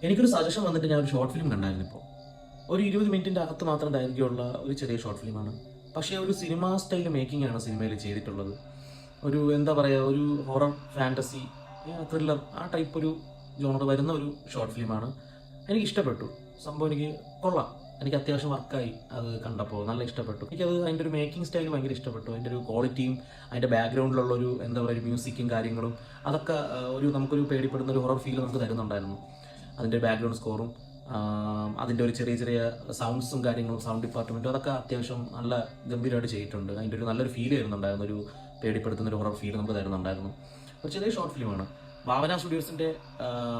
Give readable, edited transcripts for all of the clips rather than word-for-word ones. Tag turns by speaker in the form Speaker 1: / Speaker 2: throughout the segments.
Speaker 1: എനിക്കൊരു സജഷൻ വന്നിട്ട് ഞാൻ ഒരു ഷോർട്ട് ഫിലിം കണ്ടായിരുന്നു ഇപ്പോൾ. ഒരു 20 മിനിറ്റിൻ്റെ അകത്ത് മാത്രം ദൈർഘ്യമുള്ള ഒരു ചെറിയ ഷോർട്ട് ഫിലിമാണ്. പക്ഷേ ഒരു സിനിമ സ്റ്റൈൽ മേക്കിംഗ് ആണ് സിനിമയിൽ ചെയ്തിട്ടുള്ളത്. ഒരു എന്താ പറയുക, ഒരു ഹൊറർ ഫാൻറ്റസി ത്രില്ലർ ആ ടൈപ്പ് ഒരു ജോണർ വരുന്ന ഒരു ഷോർട്ട് ഫിലിമാണ്. എനിക്ക് ഇഷ്ടപ്പെട്ടു സംഭവം. എനിക്ക് കൊള്ളാം. എനിക്ക് അത്യാവശ്യം വർക്കായി അത് കണ്ടപ്പോൾ നല്ല ഇഷ്ടപ്പെട്ടു. എനിക്കത് അതിൻ്റെ ഒരു മേക്കിംഗ് സ്റ്റൈൽ ഭയങ്കര ഇഷ്ടപ്പെട്ടു. അതിൻ്റെ ഒരു ക്വാളിറ്റിയും അതിൻ്റെ ബാക്ക്ഗ്രൗണ്ടിലുള്ള ഒരു എന്താ പറയുക, ഒരു മ്യൂസിക്കും കാര്യങ്ങളും അതൊക്കെ ഒരു നമുക്കൊരു പേടിപ്പെടുന്ന ഒരു ഹൊറർ ഫീൽ നമുക്ക് തരുന്നുണ്ടായിരുന്നു. അതിൻ്റെ ബാക്ക്ഗ്രൗണ്ട് സ്കോറും അതിൻ്റെ ഒരു ചെറിയ ചെറിയ സൗണ്ട്സും കാര്യങ്ങളും, സൗണ്ട് ഡിപ്പാർട്ട്മെൻറ്റും അതൊക്കെ അത്യാവശ്യം നല്ല ഗംഭീരമായിട്ട് ചെയ്തിട്ടുണ്ട്. അതിൻ്റെ ഒരു നല്ലൊരു ഫീൽ തരുന്നുണ്ടായിരുന്നു. ഒരു പേടിപ്പെടുത്തുന്ന ഒരു ഹൊറർ ഫീൽ നമുക്ക് തരുന്നുണ്ടായിരുന്നു. ഒരു ചെറിയ ഷോർട്ട് ഫിലിമാണ്. ഭാവന സ്റ്റുഡിയോസിൻ്റെ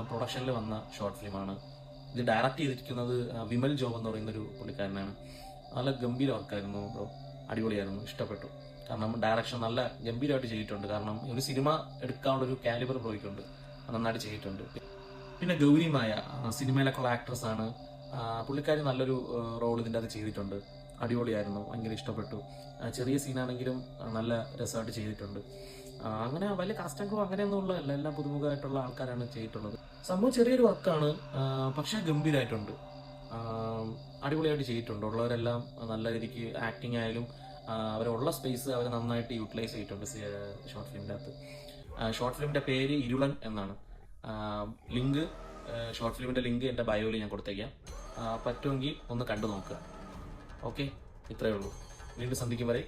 Speaker 1: പ്രൊഡക്ഷനിൽ വന്ന ഷോർട്ട് ഫിലിമാണ്. ഇത് ഡയറക്റ്റ് ചെയ്തിരിക്കുന്നത് വിമൽ ജോബ് എന്ന് പറയുന്നൊരു പുള്ളിക്കാരനാണ്. നല്ല ഗംഭീര വർക്കായിരുന്നു ബ്രോ. അടിപൊളിയായിരുന്നു, ഇഷ്ടപ്പെട്ടു. കാരണം ഡയറക്ഷൻ നല്ല ഗംഭീരമായിട്ട് ചെയ്തിട്ടുണ്ട്. കാരണം ഒരു സിനിമ എടുക്കാനുള്ള ഒരു കാലിബർ ബ്രോയ്ക്കുണ്ട്, നന്നായിട്ട് ചെയ്തിട്ടുണ്ട്. പിന്നെ ഗൗരിമായ സിനിമയിലൊക്കെ ഉള്ള ആക്ട്രസ് ആണ്. പുള്ളിക്കാരി നല്ലൊരു റോൾ ഇതിൻ്റെ അത് ചെയ്തിട്ടുണ്ട്. അടിപൊളിയായിരുന്നു, ഭയങ്കര ഇഷ്ടപ്പെട്ടു. ചെറിയ സീനാണെങ്കിലും നല്ല രസമായിട്ട് ചെയ്തിട്ടുണ്ട്. അങ്ങനെ വലിയ കാസ്റ്റ് ക്രൂ അങ്ങനെയൊന്നും ഉള്ളതല്ല, എല്ലാം പുതുമുഖമായിട്ടുള്ള ആൾക്കാരാണ് ചെയ്തിട്ടുള്ളത്. സംഭവം ചെറിയൊരു വർക്കാണ്, പക്ഷേ ഗംഭീരമായിട്ടുണ്ട്. അടിപൊളിയായിട്ട് ചെയ്തിട്ടുണ്ട്. ഉള്ളവരെല്ലാം നല്ല രീതിക്ക് ആക്ടിങ് ആയാലും അവരുള്ള സ്പേസ് അവർ നന്നായിട്ട് യൂട്ടിലൈസ് ചെയ്തിട്ടുണ്ട് ഷോർട്ട് ഫിലിമിൻ്റെ അകത്ത്. ഷോർട്ട് ഫിലിമിൻ്റെ പേര് ഇരുളൻ എന്നാണ്. ലിങ്ക്, ഷോർട്ട് ഫിലിമിൻ്റെ ലിങ്ക് എൻ്റെ ബയോയിൽ ഞാൻ കൊടുത്തേക്കാം. പറ്റുമെങ്കിൽ ഒന്ന് കണ്ടു നോക്കുക. ഓക്കെ, ഇത്രയേ ഉള്ളൂ. വീണ്ടും സന്ധിക്കും വരെ.